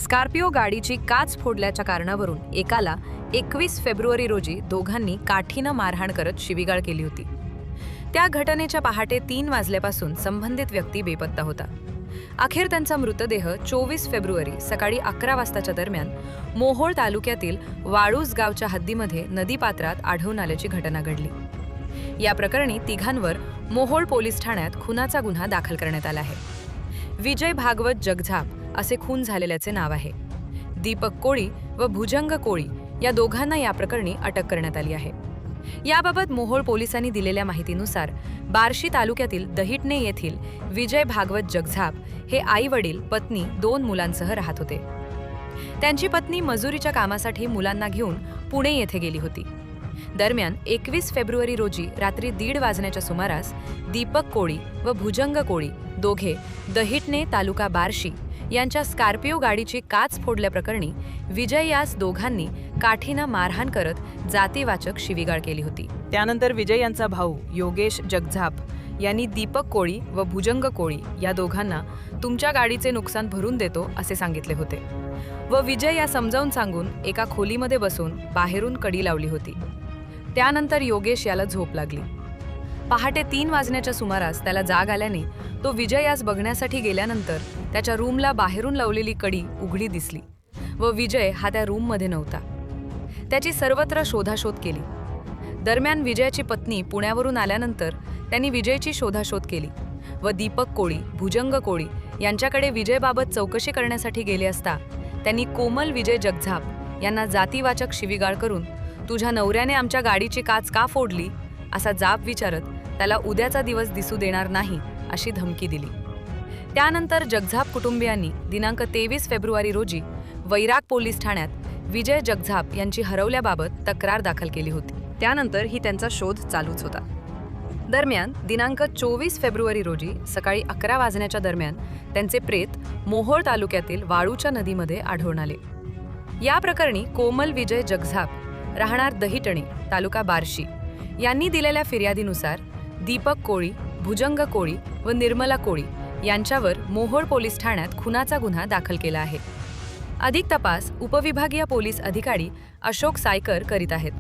Scorpio गाडीची काच फोडल्याच्या कारणावरून एकाला 21 फेब्रुवारी रोजी दोघांनी काठीनं मारहाण करत शिवीगाळ केली होती। त्या घटनेच्या पहाटे 3 वाजल्यापासून संबंधित व्यक्ती बेपत्ता होता। अखेर त्यांचा मृतदेह 24 फेब्रुवारी सकाळी 11 वाजताच्या दरम्यान मोहोळ तालुक्यातील वाळूज गावच्या हद्दीमध्ये नदीपात्रात आढळून आल्याची घटना घडली। या प्रकरणी तिघांवर मोहोळ पोलीस ठाण्यात खुनाचा गुन्हा दाखल करण्यात आला आहे। विजय भागवत जगझाप असे खून झालेल्याचे नाव आहे। दीपक कोळी व भुजंग कोळी या दोघांना या प्रकरणी अटक करण्यात आली आहे। याबाबत मोहोळ पोलिसांनी दिलेल्या माहितीनुसार बार्शी तालुक्यातील दहिटणे येथील विजय भागवत जगझाप हे आई-वडील, पत्नी, 2 मुलांसह राहत होते। त्यांची पत्नी मजुरीच्या कामासाठी मुलांना घेऊन पुणे येथे गेली होती। दरम्यान 21 फेब्रुवारी रोजी रात्री 1:30 वाजण्याच्या सुमारास दीपक कोळी व भुजंग कोळी दोघे दहिटणे तालुका बार्शी यांच्या स्कॉर्पिओ गाडीची काच फोडल्याप्रकरणी विजय यास दोघांनी काठीनं मारहाण करत जातीवाचक शिवीगाळ केली होती। त्यानंतर विजय यांचा भाऊ योगेश जगझाप यांनी दीपक कोळी व भुजंग कोळी या दोघांना तुमच्या गाडीचे नुकसान भरून देतो असे सांगितले होते व विजय या समजावून सांगून एका खोलीमध्ये बसून बाहेरून कडी लावली होती। त्यानंतर योगेश याला झोप लागली। पहाटे 3 वाजण्याच्या सुमारास त्याला जाग आल्याने तो विजय यास बघण्यासाठी गेल्यानंतर त्याच्या रूमला बाहेरून लावलेली कडी उघडी दिसली व विजय हा त्या रूममध्ये नव्हता। त्याची सर्वत्र शोधाशोध केली। दरम्यान विजयाची पत्नी पुण्यावरून आल्यानंतर त्यांनी विजयची शोधाशोध केली व दीपक कोळी, भुजंग कोळी यांच्याकडे विजयबाबत चौकशी करण्यासाठी गेले असता त्यांनी कोमल विजय जगझाप यांना जातीवाचक शिवीगाळ करून तुझ्या नवऱ्याने आमच्या गाडीची काच का फोडली असा जाब विचारत त्याला उद्याचा दिवस दिसू देणार नाही अशी धमकी दिली। त्यानंतर जगझाप कुटुंबियांनी दिनांक 23 फेब्रुवारी रोजी वैराग पोलीस ठाण्यात विजय जगझाप यांची हरवल्याबाबत तक्रार दाखल केली होती। त्यानंतर ही त्यांचा शोध चालूच होता। दरम्यान दिनांक 24 फेब्रुवारी रोजी सकाळी 11 वाजण्याच्या दरम्यान त्यांचे प्रेत मोहोळ तालुक्यातील वाळूच्या नदीमध्ये आढळून आले। या प्रकरणी कोमल विजय जगझाप राहणार दहिटणे तालुका बार्शी यांनी दिलेल्या फिर्यादीनुसार दीपक कोळी, भुजंग कोळी व निर्मला कोळी यांच्यावर मोहोळ पोलीस ठाण्यात खुनाचा गुन्हा दाखल केला आहे। अधिक तपास उपविभागीय पोलीस अधिकारी अशोक सायकर करीत आहेत।